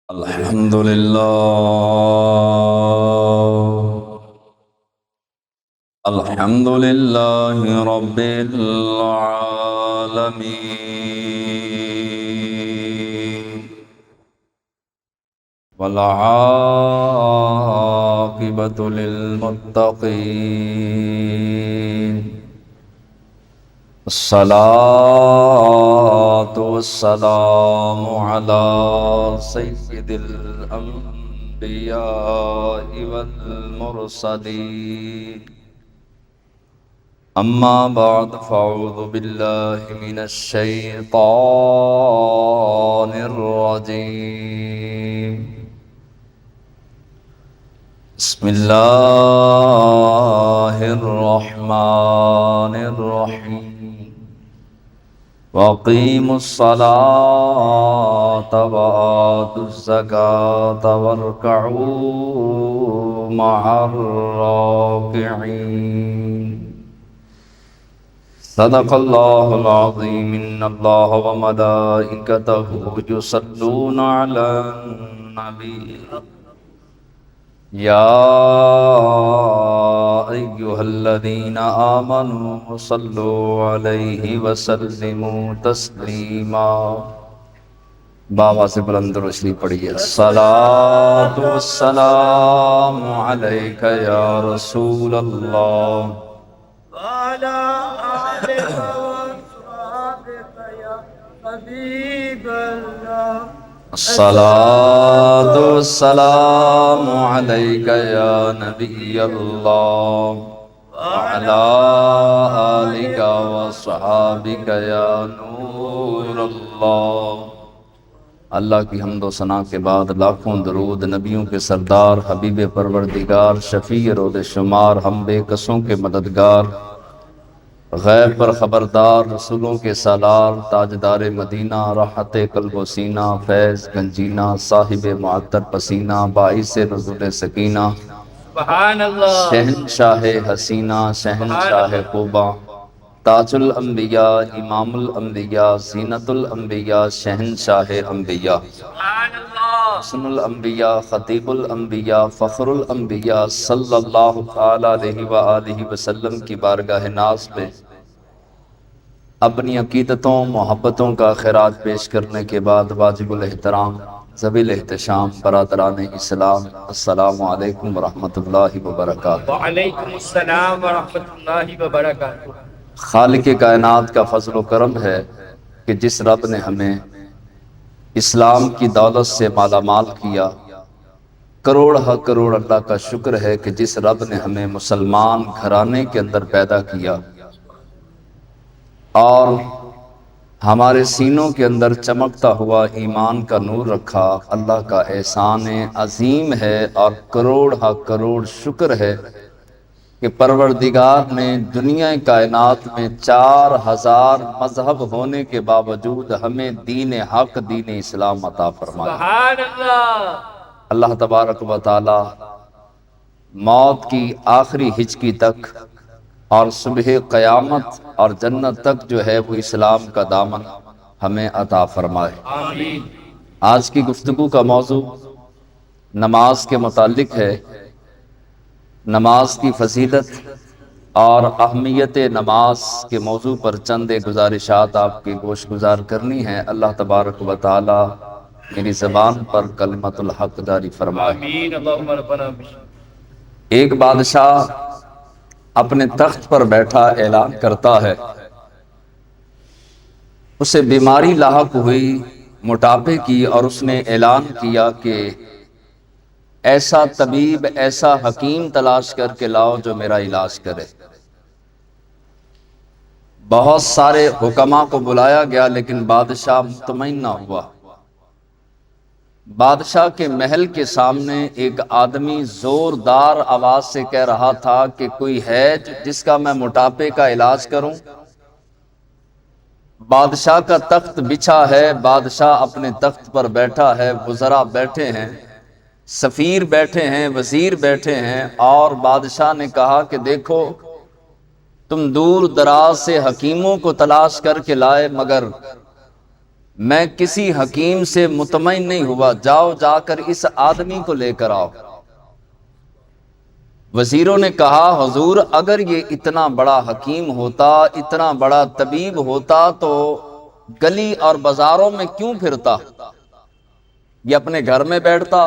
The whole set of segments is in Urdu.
الحمد لله الحمد لله رب العالمين والعاقبة للمتقين الصلاة والسلام على سيد الأنبياء والمرسلين أما بعد فأعوذ بالله من الشيطان الرجيم بسم الله الرحمن الرحيم وَأَقِيمُوا الصَّلَاةَ وَآتُوا الزَّكَاةَ وَارْكَعُوا مَعَ الرَّاكِعِينَ صدق الله العظيم إن الله وملائكته يصلون على النبي يا أيها الذين آمنوا صلوا عليه وسلموا تسليما بابا سے بلند روشنی پڑھیے الصلاة والسلام عليك يا رسول الله وعلى آلك وأصحابك يا حبيب الله الصلاة والسلام عليك يا نبي الله وعلى آلك وصحابك يا نور الله اللہ کی حمد و ثنا کے بعد لاکھوں درود نبیوں کے سردار حبیب پروردگار شفیع رود شمار ہم بے کسوں کے مددگار غیب پر خبردار رسولوں کے سالار تاجدار مدینہ راحت قلب و سینہ فیض گنجینہ صاحب معطر پسینہ باعث نزول سکینہ سبحان اللہ شہنشاہ حسینہ شہنشاہ قوبہ تاج الانبیاء امام الانبیاء زینت الانبیاء شہنشاہ انبیاء سبحان اللہ حسن الانبیاء خطیب الانبیاء فخر الانبیاء صلی اللہ تعالی علیہ وآلہ وسلم کی بارگاہ ناز پہ اپنی عقیدتوں محبتوں کا خراج پیش کرنے کے بعد واجب الاحترام ذوی الاحتشام برادران اسلام السلام علیکم ورحمۃ اللہ وبرکاتہ وعلیکم السلام ورحمۃ اللہ وبرکاتہ خالق کائنات کا فضل و کرم ہے کہ جس رب نے ہمیں اسلام کی دولت سے مالا مال کیا کروڑ ہا کروڑ اللہ کا شکر ہے کہ جس رب نے ہمیں مسلمان گھرانے کے اندر پیدا کیا اور ہمارے سینوں کے اندر چمکتا ہوا ایمان کا نور رکھا اللہ کا احسان عظیم ہے اور کروڑ ہا کروڑ شکر ہے کہ پروردگار نے دنیا کائنات میں 4000 مذہب ہونے کے باوجود ہمیں دین حق دین اسلام عطا فرمایا سبحان اللہ اللہ تبارک و تعالی موت کی آخری ہچکی تک اور صبح قیامت اور جنت تک جو ہے وہ اسلام کا دامن ہمیں عطا فرمائے آمین آج کی گفتگو کا موضوع نماز کے متعلق ہے نماز کی فضیلت اور اہمیت نماز کے موضوع پر چند گزارشات آپ کی گوش گزار کرنی ہے اللہ تبارک و تعالی میری زبان پر کلمت الحق جاری فرمائے آمین اللہم ربنا ایک بادشاہ اپنے تخت پر بیٹھا اعلان کرتا ہے اسے بیماری لاحق ہوئی موٹاپے کی اور اس نے اعلان کیا کہ ایسا طبیب ایسا حکیم تلاش کر کے لاؤ جو میرا علاج کرے بہت سارے حکماء کو بلایا گیا لیکن بادشاہ مطمئن نہ ہوا بادشاہ کے محل کے سامنے ایک آدمی زوردار آواز سے کہہ رہا تھا کہ کوئی ہے جس کا میں موٹاپے کا علاج کروں بادشاہ کا تخت بچھا ہے بادشاہ اپنے تخت پر بیٹھا ہے وزراء بیٹھے ہیں سفیر بیٹھے ہیں وزیر بیٹھے ہیں اور بادشاہ نے کہا کہ دیکھو تم دور دراز سے حکیموں کو تلاش کر کے لائے مگر میں کسی حکیم سے مطمئن نہیں ہوا، جاؤ جا کر اس آدمی کو لے کر آؤ۔ وزیروں نے کہا حضور اگر یہ اتنا بڑا حکیم ہوتا، اتنا بڑا طبیب ہوتا تو گلی اور بازاروں میں کیوں پھرتا؟ یہ اپنے گھر میں بیٹھتا،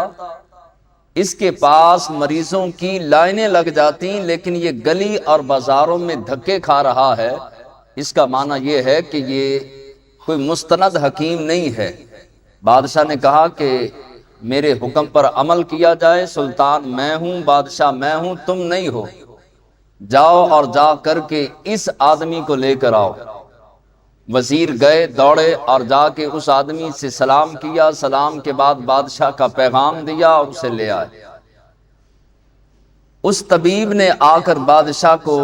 اس کے پاس مریضوں کی لائنیں لگ جاتی، لیکن یہ گلی اور بازاروں میں دھکے کھا رہا ہے۔ اس کا معنی یہ ہے کہ یہ کوئی مستند حکیم نہیں ہے۔ بادشاہ نے کہا کہ میرے حکم پر عمل کیا جائے، سلطان میں ہوں، بادشاہ میں ہوں، تم نہیں ہو۔ جاؤ اور جا کر کے اس آدمی کو لے کر آؤ۔ وزیر گئے، دوڑے اور جا کے اس آدمی سے سلام کیا، سلام کے بعد بادشاہ کا پیغام دیا اور اسے لے آئے۔ اس طبیب نے آ کر بادشاہ کو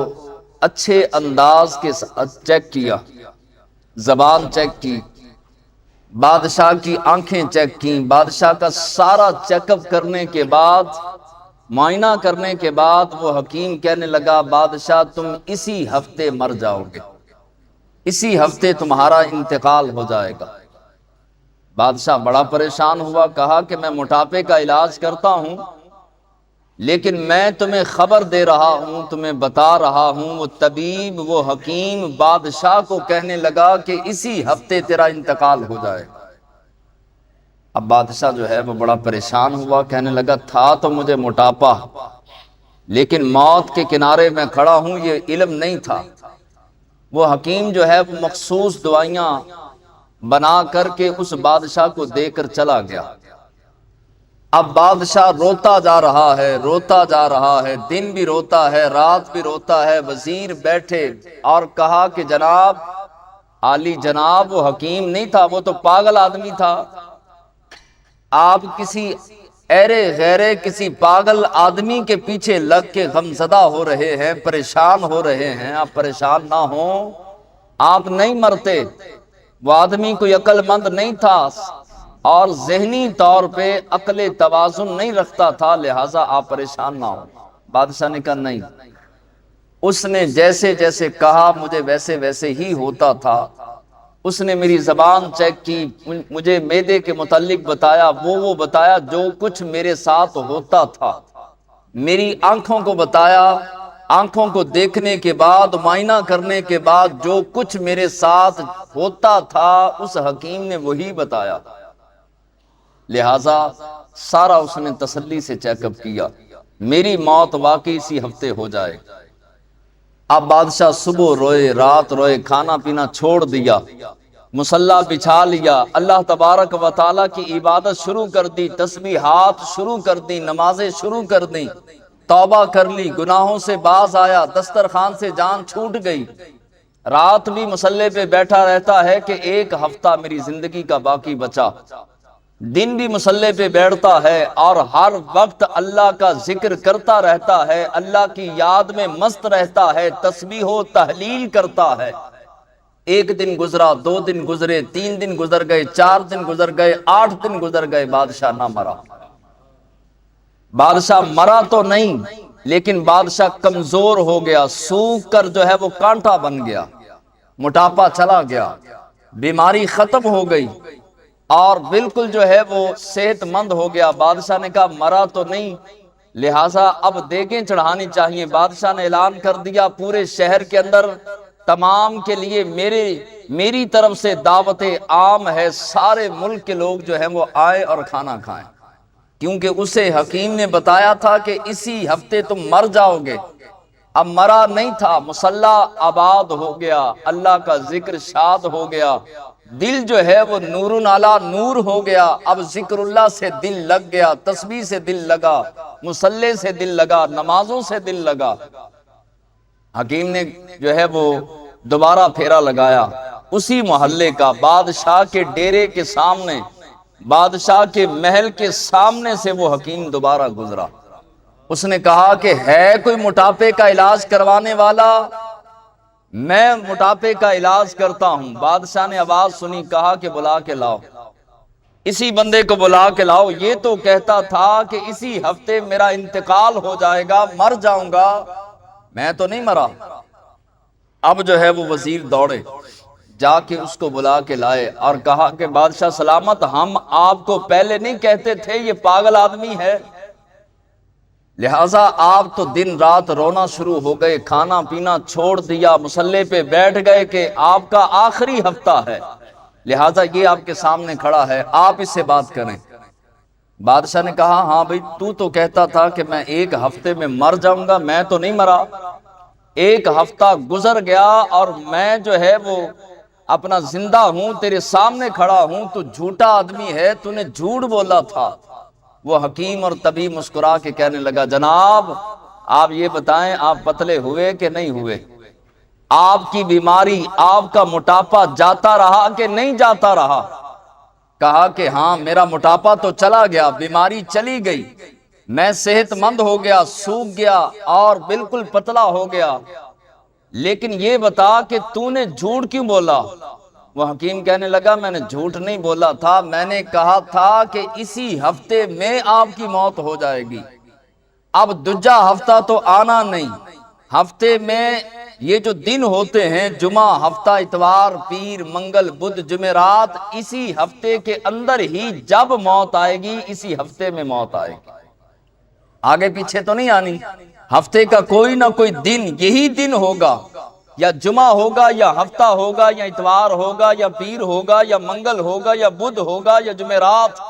اچھے انداز کے ساتھ چیک کیا، زبان چیک کی، بادشاہ کی آنکھیں چیک کی۔ بادشاہ کا سارا چیک اپ کرنے کے بعد، معائنہ کرنے کے بعد وہ حکیم کہنے لگا بادشاہ تم اسی ہفتے مر جاؤ گے، اسی ہفتے تمہارا انتقال ہو جائے گا۔ بادشاہ بڑا پریشان ہوا، کہا کہ میں موٹاپے کا علاج کرتا ہوں، لیکن میں تمہیں خبر دے رہا ہوں، تمہیں بتا رہا ہوں۔ وہ طبیب، وہ حکیم بادشاہ کو کہنے لگا کہ اسی ہفتے تیرا انتقال ہو جائے گا۔ اب بادشاہ جو ہے وہ بڑا پریشان ہوا، کہنے لگا تھا تو مجھے موٹاپا، لیکن موت کے کنارے میں کھڑا ہوں، یہ علم نہیں تھا۔ وہ حکیم جو ہے وہ مخصوص دوائیاں بنا کر کے اس بادشاہ کو دے کر چلا گیا۔ اب بادشاہ روتا جا رہا ہے، روتا جا رہا ہے، دن بھی روتا ہے، رات بھی روتا ہے۔ وزیر بیٹھے اور کہا کہ جناب، عالی جناب، وہ حکیم نہیں تھا، وہ تو پاگل آدمی تھا۔ آپ کسی ایرے غیرے کسی پاگل آدمی کے پیچھے لگ کے غمزدہ ہو رہے ہیں، پریشان ہو رہے ہیں۔ آپ پریشان نہ ہوں، آپ نہیں مرتے۔ وہ آدمی کوئی عقل مند نہیں تھا اور ذہنی طور پہ عقل توازن نہیں رکھتا تھا، لہٰذا آپ پریشان نہ ہو۔ بادشاہ نے کہا نہیں، اس نے جیسے جیسے کہا مجھے ویسے ویسے ہی ہوتا تھا۔ اس نے میری زبان چیک کی، مجھے معدے کے متعلق بتایا، وہ بتایا جو کچھ میرے ساتھ ہوتا تھا۔ میری آنکھوں کو بتایا، آنکھوں کو دیکھنے کے بعد، معائنہ کرنے کے بعد جو کچھ میرے ساتھ ہوتا تھا اس حکیم نے وہی بتایا۔ لہٰذا سارا اس نے تسلی سے چیک اپ کیا، میری موت واقعی اسی ہفتے ہو جائے۔ اب بادشاہ صبح روئے، رات روئے، کھانا پینا چھوڑ دیا، مصلی بچھا لیا، اللہ تبارک و تعالیٰ کی عبادت شروع کر دی، تسبیحات شروع کر دی، نمازیں شروع کر دی، توبہ کر لی، گناہوں سے باز آیا، دسترخوان سے جان چھوٹ گئی۔ رات بھی مصلی پہ بیٹھا رہتا ہے کہ ایک ہفتہ میری زندگی کا باقی بچا، دن بھی مصلی پہ بیٹھتا ہے اور ہر وقت اللہ کا ذکر کرتا رہتا ہے، اللہ کی یاد میں مست رہتا ہے، تسبیح و تحلیل کرتا ہے۔ ایک دن گزرا، 2 دن گزرے، 3 دن گزر گئے، 4 دن گزر گئے، 8 دن گزر گئے، بادشاہ نہ مرا۔ بادشاہ مرا تو نہیں، لیکن بادشاہ کمزور ہو گیا، سوکھ کر جو ہے وہ کانٹا بن گیا، موٹاپا چلا گیا، بیماری ختم ہو گئی اور بالکل جو ہے وہ صحت مند ہو گیا۔ بادشاہ نے کہا مرا تو نہیں، لہٰذا اب دیگیں چڑھانی چاہیے۔ بادشاہ نے اعلان کر دیا پورے شہر کے اندر تمام کے لیے میری طرف سے دعوت عام ہے، سارے ملک کے لوگ جو ہیں وہ آئے اور کھانا کھائیں، کیونکہ اسے حکیم نے بتایا تھا کہ اسی ہفتے تم مر جاؤ گے۔ اب مرا نہیں تھا، مصلی آباد ہو گیا، اللہ کا ذکر شاد ہو گیا، دل جو ہے وہ نور علی نور ہو گیا۔ اب ذکر اللہ سے دل لگ گیا، تسبیح سے دل لگا، مصلی سے دل لگا، نمازوں سے دل لگا۔ حکیم نے جو ہے وہ دوبارہ پھیرا لگایا، اسی محلے کا، بادشاہ کے ڈیرے کے سامنے، بادشاہ کے محل کے سامنے سے وہ حکیم دوبارہ گزرا۔ اس نے کہا کہ ہے کوئی موٹاپے کا علاج کروانے والا؟ میں موٹاپے کا علاج کرتا ہوں۔ بادشاہ نے آواز سنی، کہا کہ بلا کے لاؤ، اسی بندے کو بلا کے لاؤ، یہ تو کہتا تھا کہ اسی ہفتے میرا انتقال ہو جائے گا، مر جاؤں گا، میں تو نہیں مرا۔ اب جو ہے وہ وزیر دوڑے، جا کے اس کو بلا کے لائے اور کہا کہ بادشاہ سلامت، ہم آپ کو پہلے نہیں کہتے تھے یہ پاگل آدمی ہے؟ لہٰذا آپ تو دن رات رونا شروع ہو گئے، کھانا پینا چھوڑ دیا، مصلے پہ بیٹھ گئے کہ آپ کا آخری ہفتہ ہے، لہٰذا یہ آپ کے سامنے کھڑا ہے، آپ اس سے بات کریں۔ بادشاہ نے کہا ہاں بھئی، تو کہتا تھا کہ میں ایک ہفتے میں مر جاؤں گا، میں تو نہیں مرا، ایک ہفتہ گزر گیا اور میں جو ہے وہ اپنا زندہ ہوں، تیرے سامنے کھڑا ہوں، تو جھوٹا آدمی ہے، تو نے جھوٹ بولا تھا۔ وہ حکیم اور طبیب مسکرا کے کہنے لگا جناب آپ یہ بتائیں آپ پتلے ہوئے کہ نہیں ہوئے؟ آپ کی بیماری، آپ کا موٹاپا جاتا رہا کہ نہیں جاتا رہا؟ کہا کہ ہاں میرا موٹاپا تو چلا گیا، بیماری چلی گئی، میں صحت مند ہو گیا، سوکھ گیا اور بالکل پتلا ہو گیا، لیکن یہ بتا کہ تو نے جھوٹ کیوں بولا؟ وہ حکیم کہنے لگا میں نے جھوٹ نہیں بولا تھا، میں نے کہا تھا کہ اسی ہفتے میں آپ کی موت ہو جائے گی۔ اب دوجا ہفتہ تو آنا نہیں، ہفتے میں یہ جو دن ہوتے ہیں جمعہ، ہفتہ، اتوار، پیر، منگل، بدھ، جمعرات، اسی ہفتے کے اندر ہی جب موت آئے گی اسی ہفتے میں موت آئے گی، آگے پیچھے تو نہیں آنی۔ ہفتے کا کوئی نہ کوئی دن یہی دن ہوگا، یا جمعہ ہوگا یا ہفتہ ہوگا یا اتوار ہوگا یا پیر ہوگا یا منگل ہوگا یا بدھ ہوگا یا جمعرات۔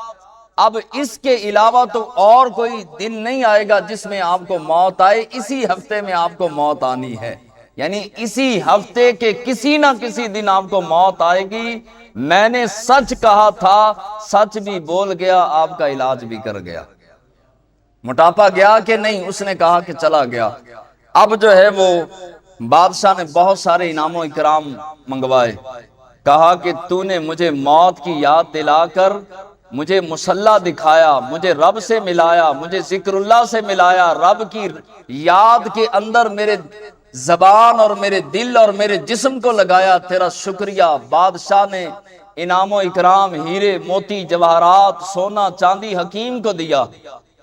اب اس کے علاوہ تو اور کوئی دن نہیں آئے گا جس میں آپ کو موت آئے، اسی ہفتے میں آپ کو موت آنی ہے، یعنی اسی ہفتے کے کسی نہ کسی دن آپ کو موت آئے گی۔ میں نے سچ کہا تھا، سچ بھی بول گیا، آپ کا علاج بھی کر گیا۔ موٹاپا گیا کہ نہیں؟ اس نے کہا کہ چلا گیا۔ اب جو ہے وہ بادشاہ نے بہت سارے انعام و اکرام منگوائے، کہا کہ تو نے مجھے موت کی یاد دلا کر مجھے مصلی دکھایا، مجھے رب سے ملایا، مجھے ذکر اللہ سے ملایا، رب کی یاد کے اندر میرے زبان اور میرے دل اور میرے جسم کو لگایا، تیرا شکریہ۔ بادشاہ نے انعام و اکرام، ہیرے موتی جواہرات، سونا چاندی حکیم کو دیا۔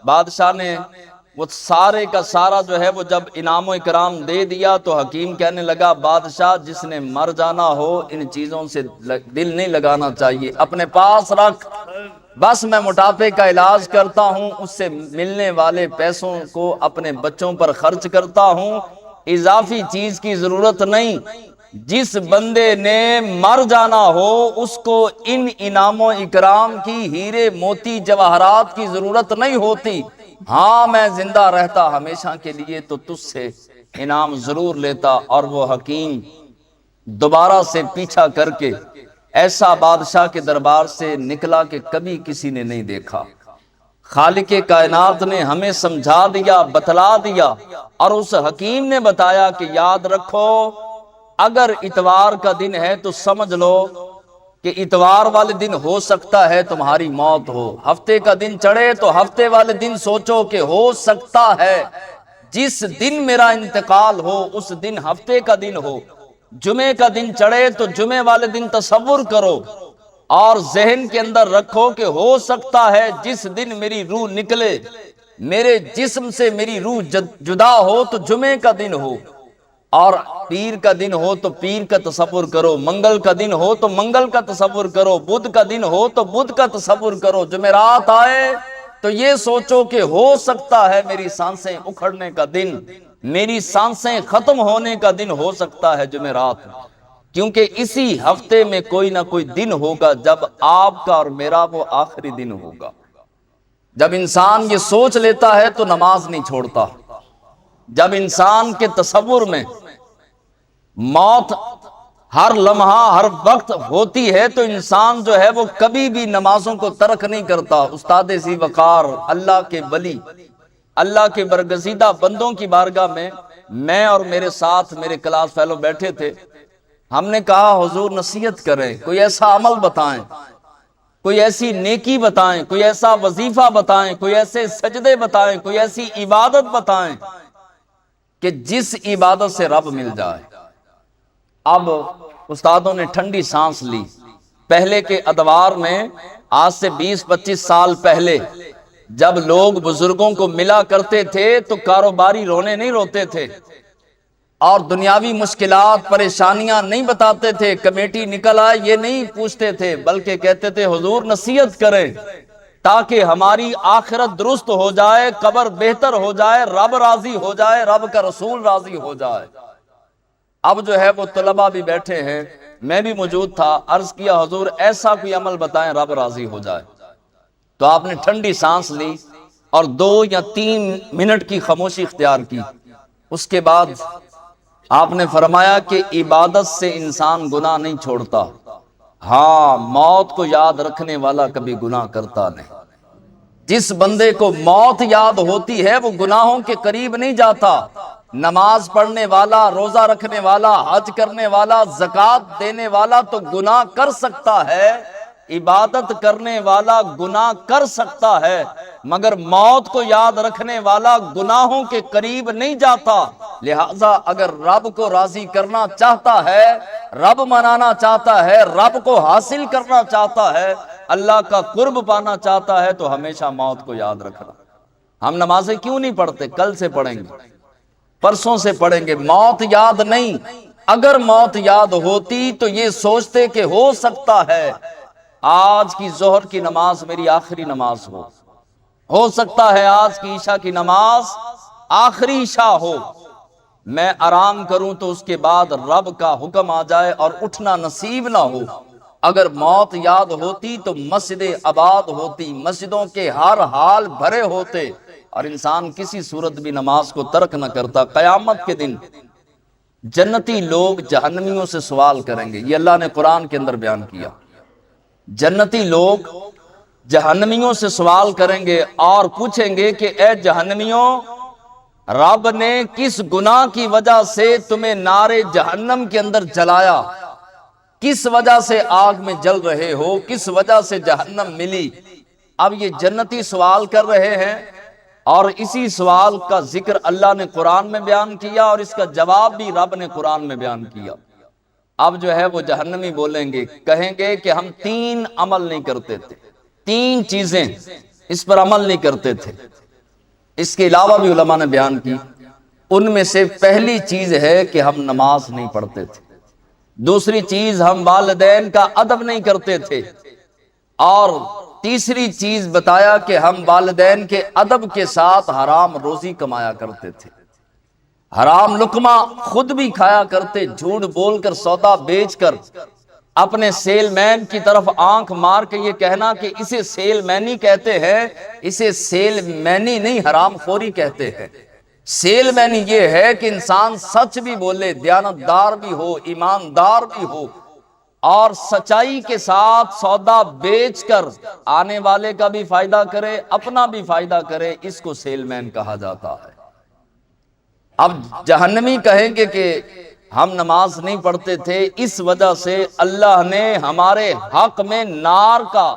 بادشاہ نے وہ سارے کا سارا جو ہے وہ جب انعام و اکرام دے دیا تو حکیم کہنے لگا بادشاہ جس نے مر جانا ہو ان چیزوں سے دل نہیں لگانا چاہیے، اپنے پاس رکھ، بس میں موٹاپے کا علاج کرتا ہوں، اس سے ملنے والے پیسوں کو اپنے بچوں پر خرچ کرتا ہوں، اضافی چیز کی ضرورت نہیں۔ جس بندے نے مر جانا ہو اس کو ان انعام و اکرام کی، ہیرے موتی جواہرات کی ضرورت نہیں ہوتی۔ ہاں میں زندہ رہتا ہمیشہ کے لیے تو تجھ سے انعام ضرور لیتا۔ اور وہ حکیم دوبارہ سے پیچھا کر کے ایسا بادشاہ کے دربار سے نکلا کہ کبھی کسی نے نہیں دیکھا۔ خالق کائنات نے ہمیں سمجھا دیا، بتلا دیا، اور اس حکیم نے بتایا کہ یاد رکھو اگر اتوار کا دن ہے تو سمجھ لو کہ اتوار والے دن ہو سکتا ہے تمہاری موت ہو، ہفتے کا دن چڑھے تو ہفتے والے دن سوچو کہ ہو سکتا ہے جس دن میرا انتقال ہو اس دن ہفتے کا دن ہو، جمعے کا دن چڑھے تو جمعے والے دن تصور کرو اور ذہن کے اندر رکھو کہ ہو سکتا ہے جس دن میری روح نکلے، میرے جسم سے میری روح جدا ہو تو جمعے کا دن ہو، اور پیر کا دن ہو تو پیر کا تصور کرو، منگل کا دن ہو تو منگل کا تصور کرو، بدھ کا دن ہو تو بدھ کا تصور کرو، جمعرات آئے تو یہ سوچو کہ ہو سکتا ہے میری سانسیں اکھڑنے کا دن، میری سانسیں ختم ہونے کا دن ہو سکتا ہے جمعرات، کیونکہ اسی ہفتے میں کوئی نہ کوئی دن ہوگا جب آپ کا اور میرا وہ آخری دن ہوگا۔ جب انسان یہ سوچ لیتا ہے تو نماز نہیں چھوڑتا، جب انسان کے تصور میں موت ہر لمحہ ہر وقت ہوتی ہے تو انسان جو ہے وہ کبھی بھی نمازوں کو ترک نہیں کرتا۔ استاد ذی وقار، اللہ کے ولی، اللہ کے برگزیدہ بندوں کی بارگاہ میں اور میرے ساتھ میرے کلاس فیلو بیٹھے تھے، ہم نے کہا حضور نصیحت کریں، کوئی ایسا عمل بتائیں، کوئی ایسی نیکی بتائیں، کوئی ایسا وظیفہ بتائیں، کوئی ایسے سجدے بتائیں، کوئی ایسی عبادت بتائیں کہ جس عبادت سے رب مل جائے۔ اب استادوں نے ٹھنڈی سانس لی۔ پہلے کے ادوار میں آج سے 20-25 سال پہلے جب لوگ بزرگوں کو ملا کرتے تھے تو کاروباری رونے نہیں روتے تھے، اور دنیاوی مشکلات پریشانیاں نہیں بتاتے تھے، کمیٹی نکل آئے یہ نہیں پوچھتے تھے، بلکہ کہتے تھے حضور نصیحت کریں تاکہ ہماری آخرت درست ہو جائے، قبر بہتر ہو جائے، رب راضی ہو جائے، رب کا رسول راضی ہو جائے۔ اب جو ہے وہ طلباء بھی بیٹھے ہیں، میں بھی موجود تھا، عرض کیا حضور ایسا کوئی عمل بتائیں رب راضی ہو جائے۔ تو آپ نے ٹھنڈی سانس لی اور 2 یا 3 منٹ کی خاموشی اختیار کی۔ اس کے بعد آپ نے فرمایا کہ عبادت سے انسان گناہ نہیں چھوڑتا، ہاں موت کو یاد رکھنے والا کبھی گناہ کرتا نہیں۔ جس بندے کو موت یاد ہوتی ہے وہ گناہوں کے قریب نہیں جاتا۔ نماز پڑھنے والا، روزہ رکھنے والا، حج کرنے والا، زکوٰۃ دینے والا تو گناہ کر سکتا ہے، عبادت کرنے والا گناہ کر سکتا ہے، مگر موت کو یاد رکھنے والا گناہوں کے قریب نہیں جاتا۔ لہذا اگر رب کو راضی کرنا چاہتا ہے، رب منانا چاہتا ہے، رب کو حاصل کرنا چاہتا ہے، اللہ کا قرب پانا چاہتا ہے تو ہمیشہ موت کو یاد رکھنا۔ ہم نمازیں کیوں نہیں پڑھتے؟ کل سے پڑھیں گے، پرسوں سے پڑھیں گے۔ موت یاد نہیں، اگر موت یاد ہوتی تو یہ سوچتے کہ ہو سکتا ہے آج کی ظہر کی نماز میری آخری نماز ہو سکتا ہے آج کی عشاء کی نماز آخری عشاء ہو، میں آرام کروں تو اس کے بعد رب کا حکم آ جائے اور اٹھنا نصیب نہ ہو۔ اگر موت یاد ہوتی تو مسجد آباد ہوتی، مسجدوں کے ہر حال بھرے ہوتے اور انسان کسی صورت بھی نماز کو ترک نہ کرتا۔ قیامت کے دن جنتی لوگ جہنمیوں سے سوال کریں گے، یہ اللہ نے قرآن کے اندر بیان کیا۔ جنتی لوگ جہنمیوں سے سوال کریں گے اور پوچھیں گے کہ اے جہنمیوں، رب نے کس گناہ کی وجہ سے تمہیں نار جہنم کے اندر جلایا؟ کس وجہ سے آگ میں جل رہے ہو؟ کس وجہ سے جہنم ملی؟ اب یہ جنتی سوال کر رہے ہیں اور اسی سوال کا ذکر اللہ نے قرآن میں بیان کیا اور اس کا جواب بھی رب نے قرآن میں بیان کیا۔ اب جو ہے وہ جہنمی بولیں گے، کہیں گے کہ ہم 3 عمل نہیں کرتے تھے، 3 چیزیں اس پر عمل نہیں کرتے تھے۔ اس کے علاوہ بھی علماء نے بیان کی، ان میں سے پہلی چیز ہے کہ ہم نماز نہیں پڑھتے تھے، دوسری چیز ہم والدین کا ادب نہیں کرتے تھے، اور تیسری چیز بتایا کہ ہم والدین کے ادب کے ساتھ حرام روزی کمایا کرتے تھے، حرام لقمہ خود بھی کھایا کرتے، جھوٹ بول کر سودا بیچ کر اپنے سیل مین کی طرف آنکھ مار کے یہ کہنا کہ اسے سیل مینی کہتے ہیں، اسے سیل مینی نہیں حرام خوری کہتے ہیں۔ سیل مینی یہ ہے کہ انسان سچ بھی بولے، دیانتدار بھی ہو، ایماندار بھی ہو اور سچائی کے ساتھ سودا بیچ کر آنے والے کا بھی فائدہ کرے، اپنا بھی فائدہ کرے، اس کو سیل مین کہا جاتا ہے۔ اب جہنمی کہیں گے کہ ہم نماز نہیں پڑھتے تھے، اس وجہ سے اللہ نے ہمارے حق میں نار کا،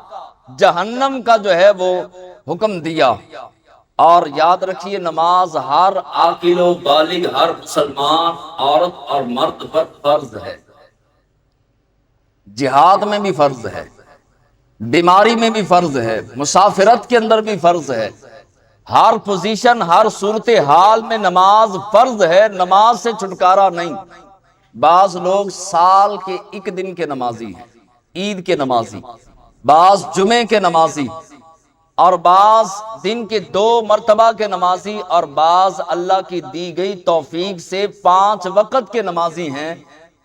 جہنم کا جو ہے وہ حکم دیا۔ اور یاد رکھیے نماز ہر عاقل و بالغ، ہر مسلمان عورت اور مرد پر فرض ہے، جہاد میں بھی فرض ہے، بیماری میں بھی فرض ہے، مسافرت کے اندر بھی فرض ہے، ہر پوزیشن، ہر صورتحال میں نماز فرض ہے، نماز سے چھٹکارا نہیں۔ بعض لوگ سال کے 1 دن کے نمازی ہیں، عید کے نمازی، بعض جمعے کے نمازی، اور بعض دن کے 2 مرتبہ کے نمازی، اور بعض اللہ کی دی گئی توفیق سے 5 وقت کے نمازی ہیں۔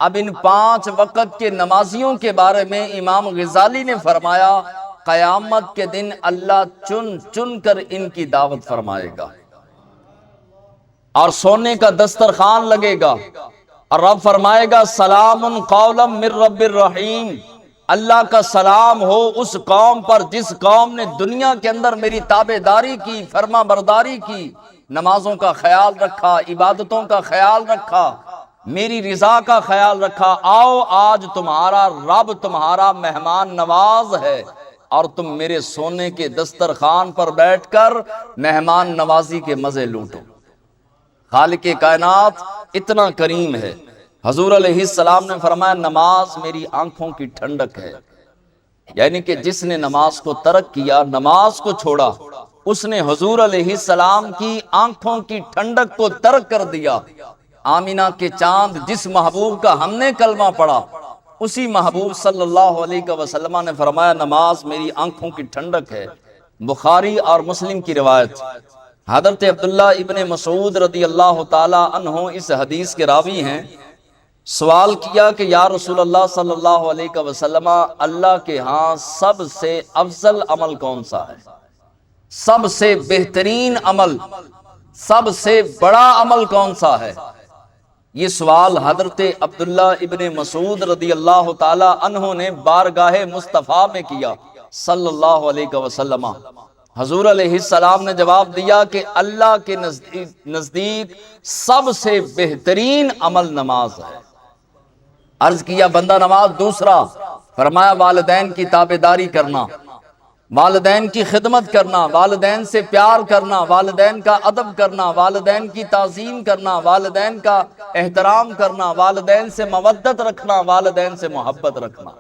اب ان 5 وقت کے نمازیوں کے بارے میں امام غزالی نے فرمایا قیامت کے دن اللہ چن چن کر ان کی دعوت فرمائے گا اور سونے کا دسترخوان لگے گا اور رب فرمائے گا سلام قولا من رب الرحیم، اللہ کا سلام ہو اس قوم پر جس قوم نے دنیا کے اندر میری تابع داری کی، فرما برداری کی، نمازوں کا خیال رکھا، عبادتوں کا خیال رکھا، میری رضا کا خیال رکھا۔ آؤ آج تمہارا رب تمہارا مہمان نواز ہے اور تم میرے سونے کے دسترخوان پر بیٹھ کر مہمان نوازی کے مزے لوٹو۔ خالق کائنات اتنا کریم ہے۔ حضور علیہ السلام نے فرمایا نماز میری آنکھوں کی ٹھنڈک ہے، یعنی کہ جس نے نماز کو ترک کیا، نماز کو چھوڑا، اس نے حضور علیہ السلام کی آنکھوں کی ٹھنڈک کو ترک کر دیا۔ آمینہ کے چاند جس محبوب کا ہم نے کلمہ پڑھا اسی محبوب صلی اللہ علیہ وسلم نے فرمایا نماز میری آنکھوں کی ٹھنڈک ہے۔ بخاری اور مسلم کی روایت۔ حضرت عبداللہ ابن مسعود رضی اللہ تعالی عنہ اس حدیث کے راوی ہیں۔ سوال کیا کہ یا رسول اللہ صلی اللہ علیہ وسلم اللہ کے ہاں سب سے افضل عمل کون سا ہے؟ سب سے بہترین عمل، سب سے بڑا عمل کون سا ہے؟ یہ سوال حضرت عبداللہ ابن مسعود رضی اللہ تعالی عنہ نے بارگاہ مصطفیٰ میں کیا صلی اللہ علیہ وسلم۔ حضور علیہ السلام نے جواب دیا کہ اللہ کے نزدیک سب سے بہترین عمل نماز ہے۔ عرض کیا بندہ نماز، دوسرا فرمایا والدین کی تابعداری کرنا، والدین کی خدمت کرنا، والدین سے پیار کرنا، والدین کا ادب کرنا، والدین کی تعظیم کرنا، والدین کا احترام کرنا، والدین سے مودت رکھنا، والدین سے محبت رکھنا،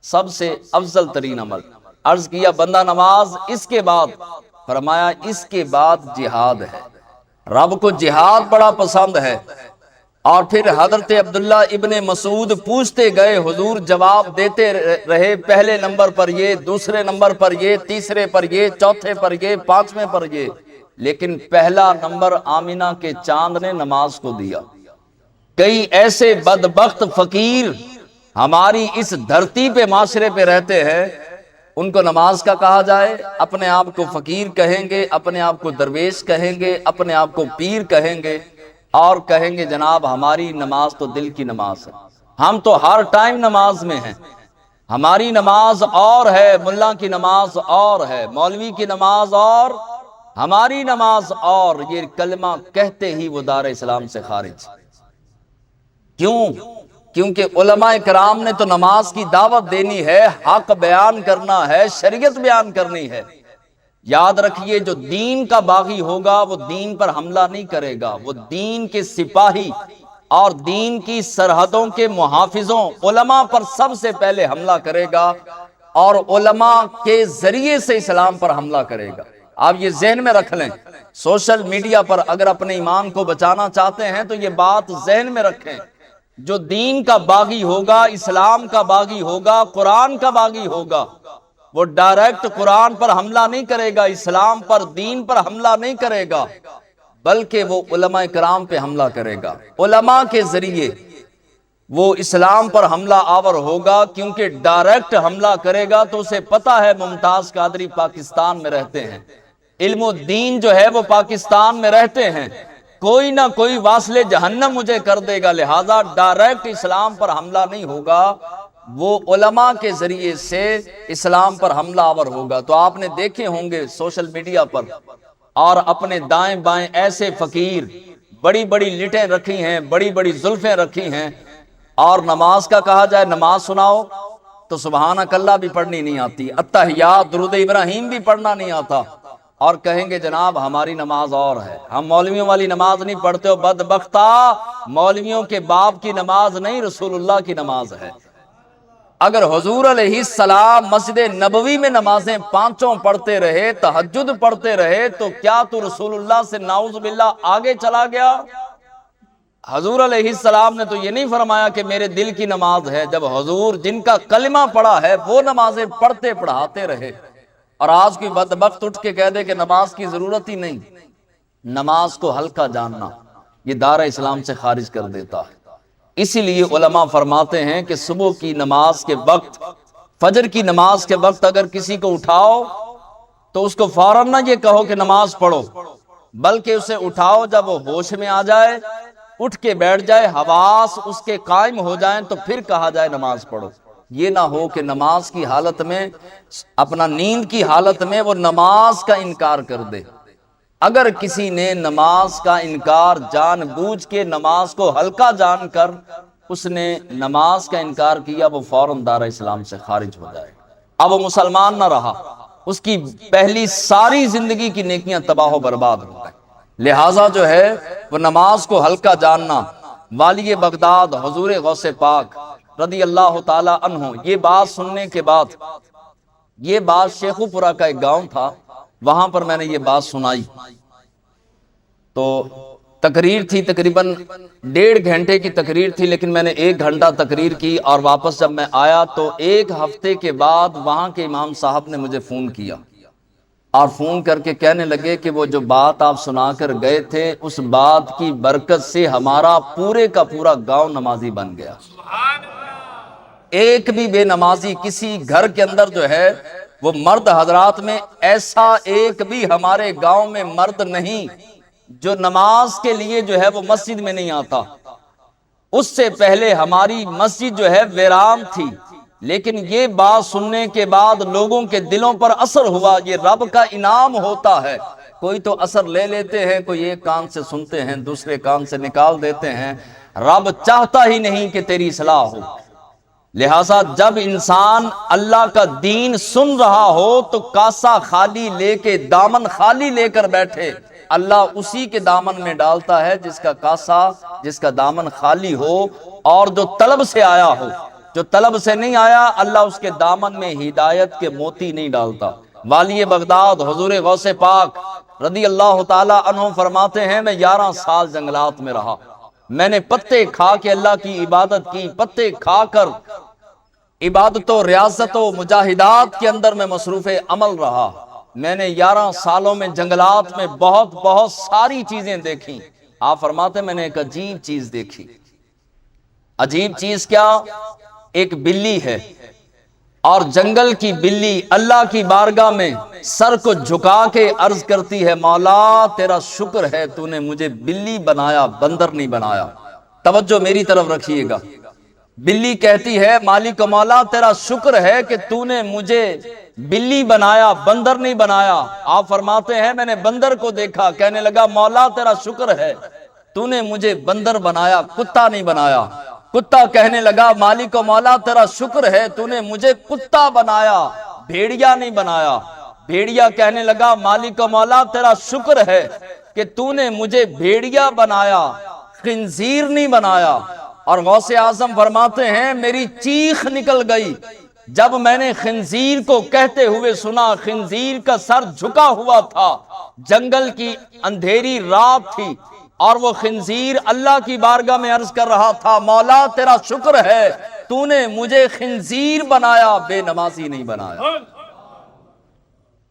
سب سے افضل ترین عمل۔ عرض کیا بندہ نماز، اس کے بعد؟ فرمایا اس کے بعد جہاد ہے، رب کو جہاد بڑا پسند ہے۔ اور پھر حضرت عبداللہ ابن مسعود پوچھتے گئے، حضور جواب دیتے رہے، پہلے نمبر پر یہ، دوسرے نمبر پر یہ، تیسرے پر یہ، چوتھے پر یہ، پانچویں پر یہ، لیکن پہلا نمبر آمینہ کے چاند نے نماز کو دیا۔ کئی ایسے بدبخت فقیر ہماری اس دھرتی پہ معاشرے پہ رہتے ہیں، ان کو نماز کا کہا جائے، اپنے آپ کو فقیر کہیں گے، اپنے آپ کو درویش کہیں گے، اپنے آپ کو پیر کہیں گے، اور کہیں گے جناب ہماری نماز تو دل کی نماز ہے، ہم تو ہر ٹائم نماز میں ہیں، ہماری نماز اور ہے، ملا کی نماز اور ہے، مولوی کی نماز اور، ہماری نماز اور۔ یہ کلمہ کہتے ہی وہ دار اسلام سے خارج۔ کیوں؟ کیونکہ علماء کرام نے تو نماز کی دعوت دینی ہے، حق بیان کرنا ہے، شریعت بیان کرنی ہے۔ یاد رکھیے جو دین کا باغی ہوگا وہ دین پر حملہ نہیں کرے گا، وہ دین کے سپاہی اور دین کی سرحدوں کے محافظوں علماء پر سب سے پہلے حملہ کرے گا، اور علماء کے ذریعے سے اسلام پر حملہ کرے گا۔ آپ یہ ذہن میں رکھ لیں، سوشل میڈیا پر اگر اپنے ایمان کو بچانا چاہتے ہیں تو یہ بات ذہن میں رکھیں، جو دین کا باغی ہوگا، اسلام کا باغی ہوگا، قرآن کا باغی ہوگا، وہ ڈائریکٹ قرآن پر حملہ نہیں کرے گا، اسلام پر، دین پر حملہ نہیں کرے گا، بلکہ وہ علماء کرام پہ حملہ کرے گا، علماء کے ذریعے وہ اسلام پر حملہ آور ہوگا۔ کیونکہ ڈائریکٹ حملہ کرے گا تو اسے پتا ہے ممتاز قادری پاکستان میں رہتے ہیں، علم و دین جو ہے وہ پاکستان میں رہتے ہیں، کوئی نہ کوئی واصل جہنم مجھے کر دے گا، لہذا ڈائریکٹ اسلام پر حملہ نہیں ہوگا، وہ علماء کے ذریعے سے اسلام پر حملہ آور ہوگا۔ تو آپ نے دیکھے ہوں گے سوشل میڈیا پر، اور اپنے دائیں بائیں ایسے فقیر بڑی بڑی لٹیں رکھی ہیں، بڑی بڑی زلفیں رکھی ہیں، اور نماز کا کہا جائے نماز سناؤ تو سبحانک اللہ بھی پڑھنی نہیں آتی، التحیات درود ابراہیم بھی پڑھنا نہیں آتا، اور کہیں گے جناب ہماری نماز اور ہے، ہم مولویوں والی نماز نہیں پڑھتے ہو، بدبختہ مولویوں کے باپ کی نماز نہیں، رسول اللہ کی نماز ہے۔ اگر حضور علیہ السلام مسجد نبوی میں نمازیں پانچوں پڑھتے رہے، تہجد پڑھتے رہے، تو کیا تو رسول اللہ سے نعوذ باللہ آگے چلا گیا؟ حضور علیہ السلام نے تو یہ نہیں فرمایا کہ میرے دل کی نماز ہے، جب حضور جن کا کلمہ پڑھا ہے وہ نمازیں پڑھتے پڑھاتے رہے، اور آج کوئی بدبخت اٹھ کے کہہ دے کہ نماز کی ضرورت ہی نہیں۔ نماز کو ہلکا جاننا یہ دار اسلام سے خارج کر دیتا ہے۔ اسی لیے علماء فرماتے ہیں کہ صبح کی نماز کے وقت، فجر کی نماز کے وقت اگر کسی کو اٹھاؤ تو اس کو فوراً نہ یہ کہو کہ نماز پڑھو، بلکہ اسے اٹھاؤ جب وہ ہوش میں آ جائے، اٹھ کے بیٹھ جائے، حواس اس کے قائم ہو جائیں، تو پھر کہا جائے نماز پڑھو۔ یہ نہ ہو کہ نماز کی حالت میں، اپنا نیند کی حالت میں وہ نماز کا انکار کر دے۔ اگر کسی نے نماز کا انکار جان بوجھ کے، نماز کو ہلکا جان کر اس نے نماز کا انکار کیا، وہ فوراً دار اسلام سے خارج ہو جائے، اب وہ مسلمان نہ رہا، اس کی پہلی ساری زندگی کی نیکیاں تباہ و برباد ہو گئیں۔ لہٰذا جو ہے وہ نماز کو ہلکا جاننا۔ والی بغداد حضور غوث پاک رضی اللہ تعالی عنہ یہ بات سننے کے بعد، یہ بات شیخو پورہ کا ایک گاؤں تھا، وہاں پر میں نے یہ بات سنائی، تو تقریر تھی، تقریباً 1.5 گھنٹے کی تقریر تھی، لیکن میں نے 1 گھنٹہ تقریر کی، اور واپس جب میں آیا تو 1 ہفتے کے بعد وہاں کے امام صاحب نے مجھے فون کیا اور فون کر کے کہنے لگے کہ وہ جو بات آپ سنا کر گئے تھے اس بات کی برکت سے ہمارا پورے کا پورا گاؤں نمازی بن گیا۔ ایک بھی بے نمازی کسی گھر کے اندر جو ہے وہ مرد حضرات میں ایسا ایک بھی ہمارے گاؤں میں مرد نہیں جو نماز کے لیے جو ہے وہ مسجد میں نہیں آتا۔ اس سے پہلے ہماری مسجد جو ہے ویران تھی، لیکن یہ بات سننے کے بعد لوگوں کے دلوں پر اثر ہوا، یہ رب کا انعام ہوتا ہے۔ کوئی تو اثر لے لیتے ہیں، کوئی ایک کان سے سنتے ہیں دوسرے کان سے نکال دیتے ہیں، رب چاہتا ہی نہیں کہ تیری اصلاح ہو۔ لہٰذا جب انسان اللہ کا دین سن رہا ہو تو کاسا خالی لے کے دامن خالی لے کر بیٹھے، اللہ اسی کے دامن میں ڈالتا ہے جس کا کاسا، جس کا دامن خالی ہو اور جو طلب سے آیا ہو۔ جو طلب سے نہیں آیا اللہ اس کے دامن میں ہدایت کے موتی نہیں ڈالتا۔ والی بغداد حضور غوث پاک رضی اللہ تعالی عنہ فرماتے ہیں میں 11 سال جنگلات میں رہا، میں نے پتے کھا کے اللہ کی عبادت کی، پتے کھا کر عبادت و ریاضت و مجاہدات کے اندر میں مصروف عمل رہا۔ میں نے 11 سالوں میں جنگلات میں بہت ساری چیزیں دیکھی۔ آپ فرماتے ہیں میں نے ایک عجیب چیز دیکھی۔ عجیب چیز کیا؟ ایک بلی ہے اور جنگل کی بلی اللہ کی بارگاہ میں سر کو جھکا کے عرض کرتی ہے مولا تیرا شکر ہے تو نے مجھے بلی بنایا، بندر نہیں بنایا۔ توجہ میری طرف رکھیے گا۔ بلی کہتی ہے مالک و مولا تیرا شکر ہے کہ تو نے مجھے بلی بنایا، بندر نہیں بنایا۔ آپ فرماتے ہیں میں نے بندر کو دیکھا، کہنے لگا مولا تیرا شکر ہے تو نے مجھے بندر بنایا، کتا نہیں بنایا۔ کتا کہنے لگا مالک و مولا تیرا شکر ہے تو نے مجھے کتا بنایا، بھیڑیا نہیں بنایا۔ بھیڑیا کہنے لگا مالک و مولا تیرا شکر ہے کہ تو نے مجھے بھیڑیا بنایا، خنزیر نہیں بنایا۔ اور غوث اعظم فرماتے ہیں میری چیخ نکل گئی جب میں نے خنزیر کو کہتے ہوئے سنا۔ خنزیر کا سر جھکا ہوا تھا، جنگل کی اندھیری رات تھی اور وہ خنزیر اللہ کی بارگاہ میں عرض کر رہا تھا مولا تیرا شکر ہے تو نے مجھے خنزیر بنایا، بے نمازی نہیں بنایا۔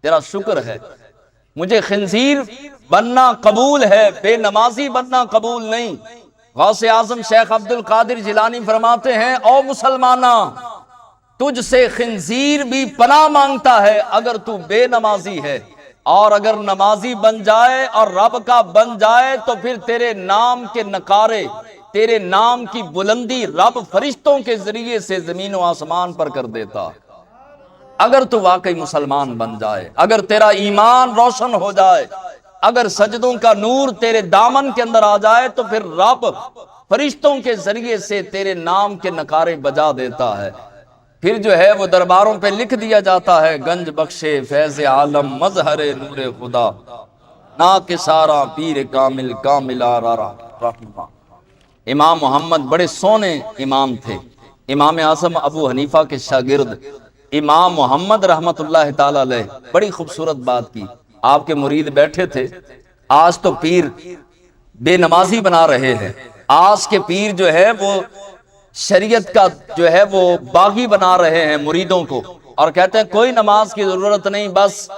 تیرا شکر ہے مجھے خنزیر بننا قبول ہے، بے نمازی بننا قبول نہیں۔ غوث اعظم شیخ عبد القادر جیلانی فرماتے ہیں او مسلمانہ تجھ سے خنزیر بھی پناہ مانگتا ہے اگر تو بے نمازی ہے، اور اگر نمازی بن جائے اور رب کا بن جائے تو پھر تیرے نام کے نکارے، تیرے نام کی بلندی رب فرشتوں کے ذریعے سے زمین و آسمان پر کر دیتا۔ اگر تو واقعی مسلمان بن جائے، اگر تیرا ایمان روشن ہو جائے، اگر سجدوں کا نور تیرے دامن کے اندر آ جائے تو پھر رب فرشتوں کے ذریعے سے تیرے نام کے نکارے بجا دیتا ہے۔ پھر جو ہے وہ درباروں پہ لکھ دیا جاتا ہے گنج بخشے فیض عالم مظہر نور خدا نا کے سارا پیر کامل کامل آرارا رحمہ۔ امام محمد بڑے سونے امام تھے، امام اعظم ابو حنیفہ کے شاگرد امام محمد رحمت اللہ تعالی علیہ۔ بڑی خوبصورت بات کی، آپ کے مرید بیٹھے تھے، آج تو پیر بے نمازی بنا رہے ہیں، آج کے پیر جو ہے وہ شریعت کا جو ہے وہ باغی بنا رہے ہیں مریدوں کو، اور کہتے ہیں کوئی نماز کی ضرورت نہیں، بس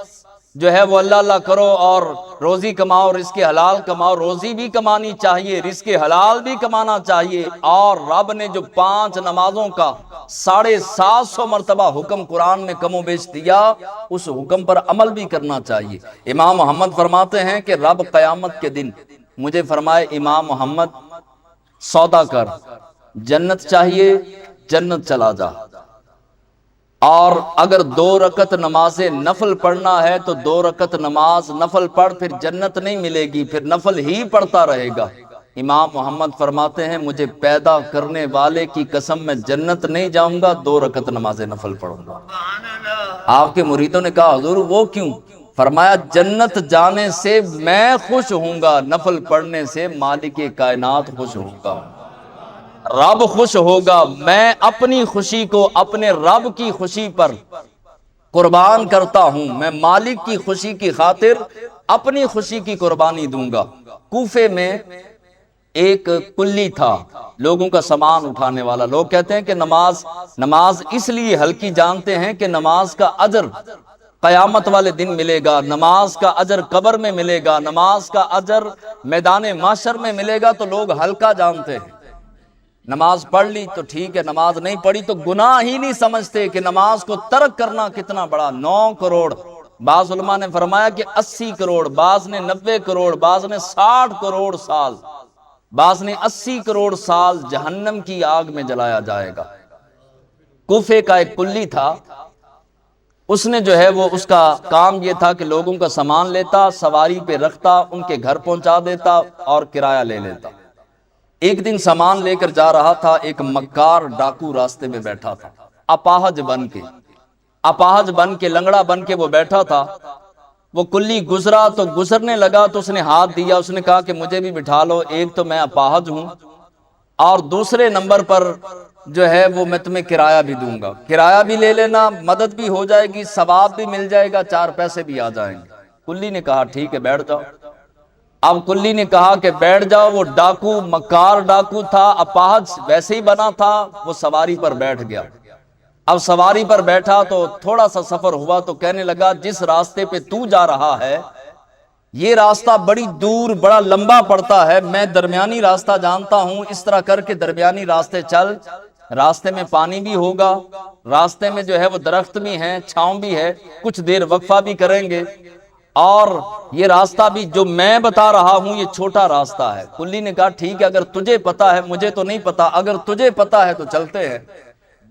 جو ہے وہ اللہ اللہ کرو اور روزی کماؤ، رزق حلال کماؤ۔ روزی بھی کمانی چاہیے، رزق حلال بھی کمانا چاہیے، اور رب نے جو 5 نمازوں کا 750 مرتبہ حکم قرآن میں کم و بیش دیا، اس حکم پر عمل بھی کرنا چاہیے۔ امام محمد فرماتے ہیں کہ رب قیامت کے دن مجھے فرمائے امام محمد سودا کر، جنت چاہیے جنت چلا جا، اور اگر 2 رکعت نماز نفل پڑھنا ہے تو 2 رکعت نماز نفل پڑھ، پھر جنت نہیں ملے گی، پھر نفل ہی پڑھتا رہے گا۔ امام محمد فرماتے ہیں مجھے پیدا کرنے والے کی قسم میں جنت نہیں جاؤں گا، 2 رکعت نماز نفل پڑھوں گا۔ آپ کے مریدوں نے کہا حضور وہ کیوں؟ فرمایا جنت جانے سے میں خوش ہوں گا، نفل پڑھنے سے مالک کائنات خوش ہوگا، رب خوش ہوگا۔ میں اپنی خوشی کو اپنے رب کی خوشی پر قربان کرتا ہوں، میں مالک کی خوشی کی خاطر اپنی خوشی کی قربانی دوں گا۔ کوفے میں ایک کلی تھا، لوگوں کا سامان اٹھانے والا۔ لوگ کہتے ہیں کہ نماز اس لیے ہلکی جانتے ہیں کہ نماز کا اجر قیامت والے دن ملے گا، نماز کا اجر قبر میں ملے گا، نماز کا اجر میدان محشر میں ملے گا، تو لوگ ہلکا جانتے ہیں۔ نماز پڑھ لی تو ٹھیک ہے، نماز نہیں پڑھی تو گناہ ہی نہیں سمجھتے کہ نماز کو ترک کرنا کتنا بڑا۔ 9 کروڑ، بعض علماء نے فرمایا کہ 80 کروڑ، بعض نے 90 کروڑ، بعض نے 60 کروڑ سال، بعض نے 80 کروڑ سال جہنم کی آگ میں جلایا جائے گا۔ کوفے کا ایک کلی تھا، اس نے جو ہے وہ اس کا کام یہ تھا کہ لوگوں کا سامان لیتا، سواری پہ رکھتا، ان کے گھر پہنچا دیتا اور کرایہ لے لیتا۔ ایک دن سامان لے کر جا رہا تھا، ایک مکار ڈاکو راستے میں بیٹھا تھا، اپاہج بن کے لنگڑا بن کے وہ بیٹھا تھا۔ وہ کلی گزرا تو گزرنے لگا تو اس نے ہاتھ دیا، اس نے کہا کہ مجھے بھی بٹھا لو، ایک تو میں اپاہج ہوں اور دوسرے نمبر پر جو ہے وہ میں تمہیں کرایہ بھی دوں گا، کرایہ بھی لے لینا، مدد بھی ہو جائے گی، ثواب بھی مل جائے گا، 4 پیسے بھی آ جائیں گے۔ کلی نے کہا ٹھیک ہے بیٹھ جاؤ۔ اب کلی نے کہا کہ بیٹھ جاؤ، وہ ڈاکو مکار ڈاکو تھا، اپاہج ویسے ہی بنا تھا، وہ سواری پر بیٹھ گیا۔ اب سواری پر بیٹھا تو تھوڑا سا سفر ہوا تو کہنے لگا جس راستے پہ تو جا رہا ہے یہ راستہ بڑی دور بڑا لمبا پڑتا ہے، میں درمیانی راستہ جانتا ہوں، اس طرح کر کے درمیانی راستے چل، راستے میں پانی بھی ہوگا، راستے میں جو ہے وہ درخت بھی ہیں، چھاؤں بھی ہے، کچھ دیر وقفہ بھی کریں گے، اور یہ راستہ بھی جو میں بتا رہا ہوں یہ چھوٹا راستہ ہے۔ کلی نے کہا ٹھیک ہے، اگر تجھے پتا ہے، مجھے تو نہیں پتا، اگر تجھے پتا ہے تو چلتے ہیں۔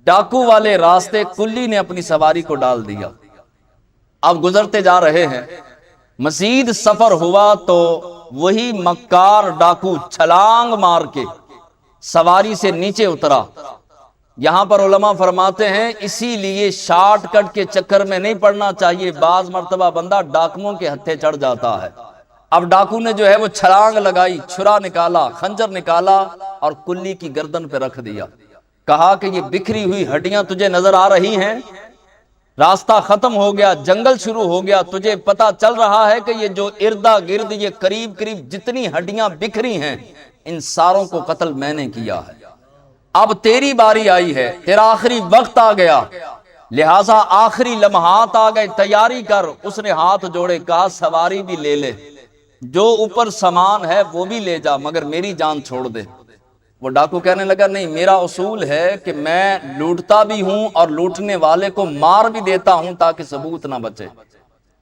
ڈاکو والے راستے کلی نے اپنی سواری کو ڈال دیا۔ اب گزرتے جا رہے ہیں، مزید سفر ہوا تو وہی مکار ڈاکو چھلانگ مار کے سواری سے نیچے اترا۔ یہاں پر علماء فرماتے ہیں اسی لیے شارٹ کٹ کے چکر میں نہیں پڑنا چاہیے، بعض مرتبہ بندہ ڈاکوؤں کے ہتھے چڑھ جاتا ہے۔ اب ڈاکو نے جو ہے وہ چھلانگ لگائی، چھرا نکالا، خنجر نکالا اور کلی کی گردن پہ رکھ دیا، کہا کہ یہ بکھری ہوئی ہڈیاں تجھے نظر آ رہی ہیں، راستہ ختم ہو گیا، جنگل شروع ہو گیا، تجھے پتا چل رہا ہے کہ یہ جو اردا گرد یہ قریب جتنی ہڈیاں بکھری ہیں ان ساروں کو قتل میں نے کیا ہے، اب تیری باری آئی ہے، تیرا آخری وقت آ گیا، لہٰذا آخری لمحات آ گئے، تیاری کر۔ اس نے ہاتھ جوڑے، کہا سواری بھی لے لے، جو اوپر سامان ہے وہ بھی لے جا، مگر میری جان چھوڑ دے۔ وہ ڈاکو کہنے لگا نہیں، میرا اصول ہے کہ میں لوٹتا بھی ہوں اور لوٹنے والے کو مار بھی دیتا ہوں تاکہ ثبوت نہ بچے۔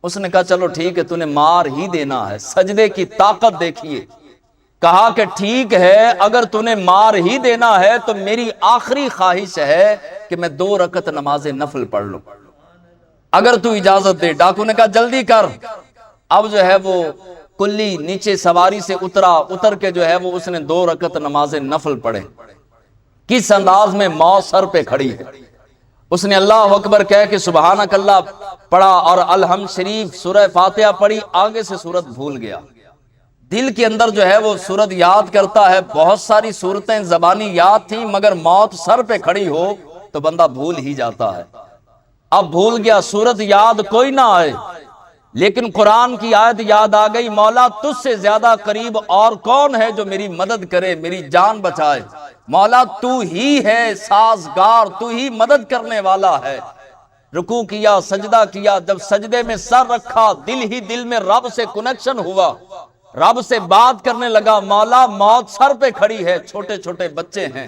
اس نے کہا چلو ٹھیک ہے، تو نے مار ہی دینا ہے، سجدے کی طاقت دیکھیے۔ کہا کہ ٹھیک ہے، اگر تو نے مار ہی دینا ہے تو میری آخری خواہش ہے کہ میں 2 رکعت نماز نفل پڑھ لوں، اگر تو اجازت دے۔ ڈاکو نے کہا جلدی کر۔ اب جو ہے وہ کلی نیچے سواری سے اتر کے جو ہے وہ اس نے 2 رکعت نماز نفل پڑھے۔ کس انداز میں موت سر پہ کھڑی ہے، اس نے اللہ اکبر کہہ کے سبحانک اللہ پڑھا اور الحمد شریف سورہ فاتحہ پڑھی، آگے سے سورت بھول گیا۔ دل کے اندر جو ہے وہ سورت یاد کرتا ہے، بہت ساری سورتیں زبانی یاد تھیں مگر موت سر پہ کھڑی ہو تو بندہ بھول ہی جاتا ہے۔ اب بھول گیا، سورت یاد کوئی نہ آئے لیکن قرآن کی آیت یاد آ گئی، مولا تجھ سے زیادہ قریب اور کون ہے جو میری مدد کرے، میری جان بچائے، مولا تو ہی ہے سازگار، تو ہی مدد کرنے والا ہے۔ رکوع کیا، سجدہ کیا، جب سجدے میں سر رکھا دل ہی دل میں رب سے کنیکشن ہوا، رب سے بات کرنے لگا، مولا موت سر پہ کھڑی ہے، چھوٹے چھوٹے بچے ہیں،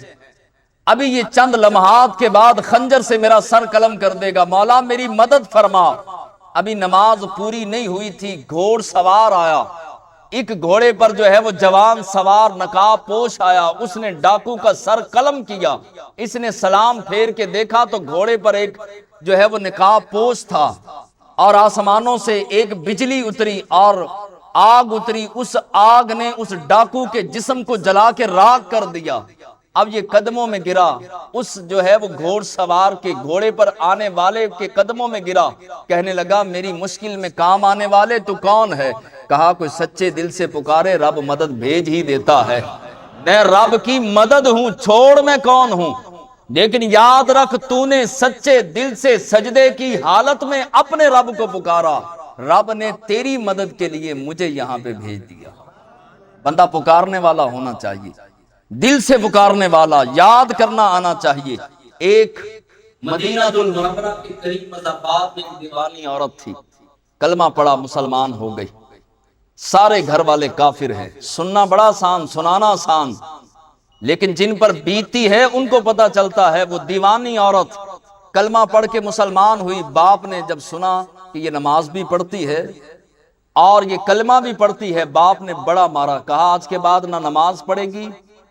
ابھی یہ چند لمحات کے بعد خنجر سے میرا سر قلم کر دے گا، مولا میری مدد فرما۔ ابھی نماز پوری نہیں ہوئی تھی، گھوڑ سوار آیا، ایک گھوڑے پر جو ہے وہ جوان سوار نقاب پوش آیا، اس نے ڈاکو کا سر قلم کیا، اس نے سلام پھیر کے دیکھا تو گھوڑے پر ایک جو ہے وہ نقاب پوش تھا، اور آسمانوں سے ایک بجلی اتری اور آگ اتری، اس آگ نے اس ڈاکو کے جسم کو جلا کے راکھ کر دیا۔ اب یہ قدموں میں گرا، اس جو ہے وہ گھوڑ سوار کے گھوڑے پر آنے والے کے قدموں میں گرا، کہنے لگا میری مشکل میں کام آنے والے تو کون ہے؟ کہا کوئی سچے دل سے پکارے رب مدد بھیج ہی دیتا ہے، میں رب کی مدد ہوں، چھوڑ میں کون ہوں، لیکن یاد رکھ تو نے سچے دل سے سجدے کی حالت میں اپنے رب کو پکارا، رب نے تیری مدد کے لیے مجھے یہاں پہ بھیج دیا۔ بندہ پکارنے والا ہونا چاہیے، دل سے پکارنے والا، یاد کرنا آنا چاہیے۔ ایک مدینہ المنورہ کے قریب مضافات میں ایک دیوانی عورت تھی، کلمہ پڑا، مسلمان ہو گئی۔ سارے گھر والے کافر ہیں، سننا بڑا آسان، سنانا آسان، لیکن جن پر بیتی ہے ان کو پتہ چلتا ہے۔ وہ دیوانی عورت کلمہ پڑھ کے مسلمان ہوئی۔ باپ نے جب سنا کہ یہ نماز بھی پڑھتی ہے اور یہ کلمہ بھی پڑھتی ہے، باپ نے بڑا مارا، کہا آج کے بعد نہ نماز پڑھے گی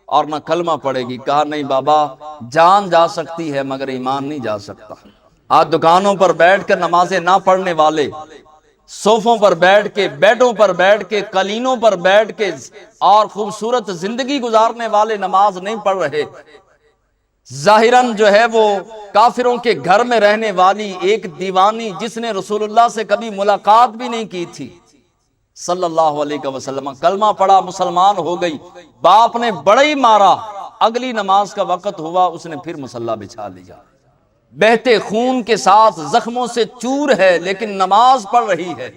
اور نہ کلمہ پڑھے گی۔ کہا نہیں بابا، جان جا سکتی ہے مگر ایمان نہیں جا سکتا۔ آج دکانوں پر بیٹھ کر نمازیں نہ پڑھنے والے، صوفوں پر بیٹھ کے، بیڈوں پر بیٹھ کے، قالینوں پر بیٹھ کے اور خوبصورت زندگی گزارنے والے نماز نہیں پڑھ رہے۔ ظاہراً جو ہے وہ کافروں کے گھر میں رہنے والی ایک دیوانی، جس نے رسول اللہ سے کبھی ملاقات بھی نہیں کی تھی صلی اللہ علیہ وسلم، کلمہ پڑھا، مسلمان ہو گئی۔ باپ نے بڑا ہی مارا۔ اگلی نماز کا وقت ہوا، اس نے پھر مصلی بچھا لیا، بہتے خون کے ساتھ، زخموں سے چور ہے لیکن نماز پڑھ رہی ہے۔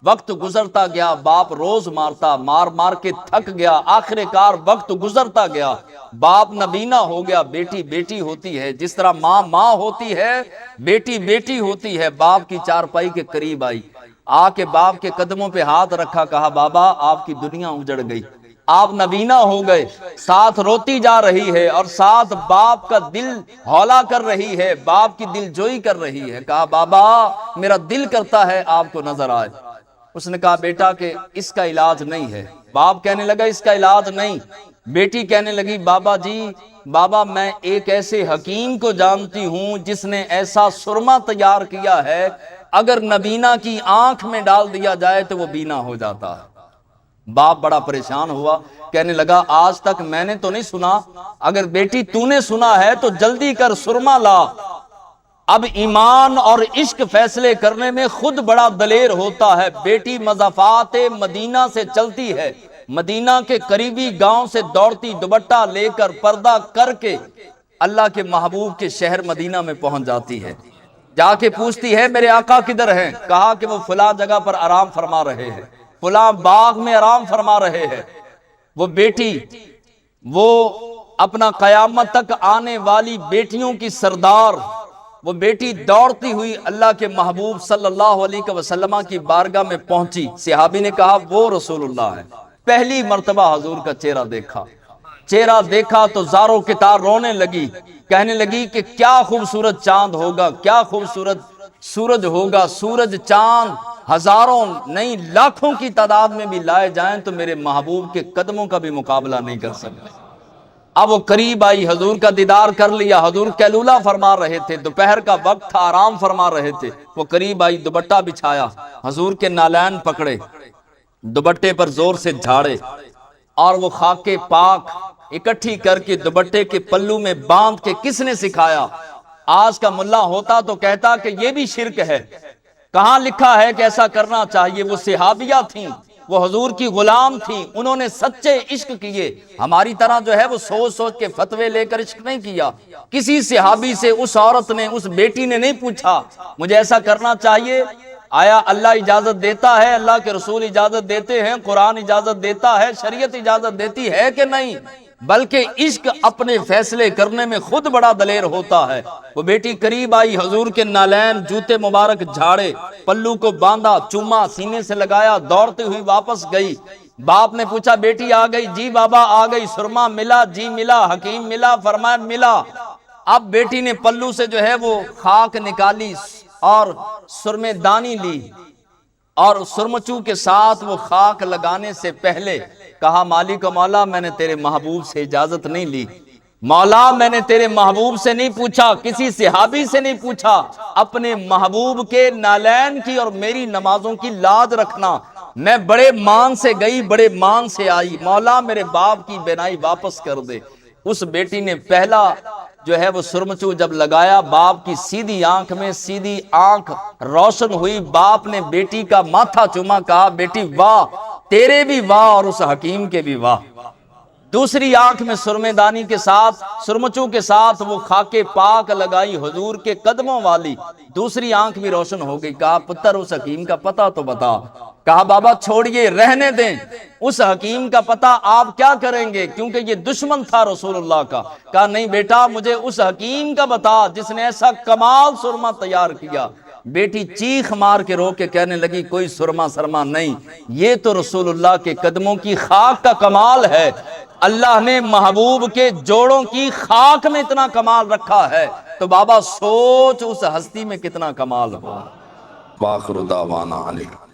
وقت گزرتا گیا، باپ روز مارتا، مار مار کے تھک گیا، آخر کار وقت گزرتا گیا، باپ نبینا ہو گیا۔ بیٹی بیٹی ہوتی ہے، جس طرح ماں ماں ہوتی ہے، بیٹی بیٹی ہوتی ہے۔ باپ کی چارپائی کے قریب آئی، آ کے باپ کے قدموں پہ ہاتھ رکھا، کہا بابا آپ کی دنیا اجڑ گئی، آپ نبینا ہو گئے۔ ساتھ روتی جا رہی ہے اور ساتھ باپ کا دل ہولا کر رہی ہے، باپ کی دل جوئی کر رہی ہے۔ کہا بابا میرا دل کرتا ہے آپ کو نظر آئے۔ اس نے کہا بیٹا کہ اس کا علاج نہیں ہے۔ باپ کہنے لگا اس کا علاج نہیں۔ بیٹی کہنے لگی بابا جی، بابا میں ایک ایسے حکیم کو جانتی ہوں جس نے ایسا سرما تیار کیا ہے، اگر نبینا کی آنکھ میں ڈال دیا جائے تو وہ بینا ہو جاتا ہے۔ باپ بڑا پریشان ہوا، کہنے لگا آج تک میں نے تو نہیں سنا، اگر بیٹی تو نے سنا ہے تو جلدی کر سرما لا۔ اب ایمان اور عشق فیصلے کرنے میں خود بڑا دلیر ہوتا ہے۔ بیٹی مضافات مدینہ سے چلتی ہے، مدینہ کے قریبی گاؤں سے دوڑتی، دوپٹہ لے کر، پردہ کر کے اللہ کے محبوب کے شہر مدینہ میں پہنچ جاتی ہے۔ جا کے پوچھتی ہے میرے آقا کدھر ہیں؟ کہا کہ وہ فلاں جگہ پر آرام فرما رہے ہیں، فلاں باغ میں آرام فرما رہے ہیں۔ وہ بیٹی، وہ اپنا قیامت تک آنے والی بیٹیوں کی سردار، وہ بیٹی دوڑتی ہوئی اللہ کے محبوب صلی اللہ علیہ وسلم کی بارگاہ میں پہنچی۔ صحابی نے کہا وہ رسول اللہ ہے۔ پہلی مرتبہ حضور کا چہرہ دیکھا تو زاروں کے تار رونے لگی، کہنے لگی کہ کیا خوبصورت چاند ہوگا، کیا خوبصورت سورج ہوگا۔ سورج چاند ہزاروں نہیں لاکھوں کی تعداد میں بھی لائے جائیں تو میرے محبوب کے قدموں کا بھی مقابلہ نہیں کر سکتے۔ اب وہ قریب آئی، حضور کا دیدار کر لیا۔ حضور قیلولہ فرما رہے تھے، دوپہر کا وقت تھا، آرام فرما رہے تھے۔ وہ قریب آئی، دوپٹہ بچھایا، حضور کے نالین پکڑے، دوپٹے پر زور سے جھاڑے اور وہ خاک پاک اکٹھی کر کے دوپٹے کے پلو میں باندھ کے کس نے سکھایا؟ آج کا ملا ہوتا تو کہتا کہ یہ بھی شرک ہے، کہاں لکھا ہے کہ ایسا کرنا چاہیے؟ وہ صحابیہ تھیں، وہ حضور کی غلام تھیں، انہوں نے سچے عشق کیے۔ ہماری طرح جو ہے وہ سوچ سوچ کے فتوے لے کر عشق نہیں کیا۔ کسی صحابی سے اس عورت نے، اس بیٹی نے نہیں پوچھا مجھے ایسا کرنا چاہیے؟ آیا اللہ اجازت دیتا ہے، اللہ کے رسول اجازت دیتے ہیں، قرآن اجازت دیتا ہے، شریعت اجازت دیتی ہے کہ نہیں؟ بلکہ عشق اپنے فیصلے کرنے میں خود بڑا دلیر ہوتا ہے۔ وہ بیٹی قریب آئی، حضور کے نالین، جوتے مبارک جھاڑے، پلو کو باندھا، چوما، سینے سے لگایا، دوڑتے ہوئی واپس گئی۔ باپ نے پوچھا بیٹی آ گئی؟ جی بابا آ گئی۔ سرما ملا؟ جی ملا۔ حکیم ملا؟ فرمایا ملا۔ اب بیٹی نے پلو سے جو ہے وہ خاک نکالی اور سرمے دانی لی اور سرمچو کے ساتھ وہ خاک لگانے سے پہلے کہا مالک و مولا میں نے تیرے محبوب سے اجازت نہیں لی، مولا میں نے تیرے محبوب سے نہیں پوچھا، کسی صحابی سے نہیں پوچھا، اپنے محبوب کے نالین کی اور میری نمازوں کی لاج رکھنا۔ میں بڑے مان سے گئی، بڑے مان سے آئی، مولا میرے باپ کی بینائی واپس کر دے۔ اس بیٹی نے پہلا جو ہے وہ سرمچو جب لگایا، باپ کی سیدھی آنکھ میں سیدھی آنکھ روشن ہوئی۔ باپ نے بیٹی کا ماتھا چوما، کہا بیٹی واہ، تیرے بھی واہ اور اس حکیم کے بھی واہ۔ دوسری آنکھ میں سرمے دانی کے ساتھ سرمچو کے ساتھ وہ خاکے پاک لگائی حضور کے قدموں والی، دوسری آنکھ بھی روشن ہو گئی۔ کہا پتر اس حکیم کا پتہ تو بتا۔ کہا بابا چھوڑیے رہنے دیں، اس حکیم کا پتہ آپ کیا کریں گے کیونکہ یہ دشمن تھا رسول اللہ کا۔ کہا نہیں بیٹا مجھے اس حکیم کا بتا جس نے ایسا کمال سرما تیار کیا۔ بیٹی چیخ مار کے رو کے کہنے لگی کوئی سرما سرما نہیں، یہ تو رسول اللہ کے قدموں کی خاک کا کمال ہے۔ اللہ نے محبوب کے جوڑوں کی خاک میں اتنا کمال رکھا ہے تو بابا سوچ اس ہستی میں کتنا کمال ہو۔ باخر دعوانا علیہ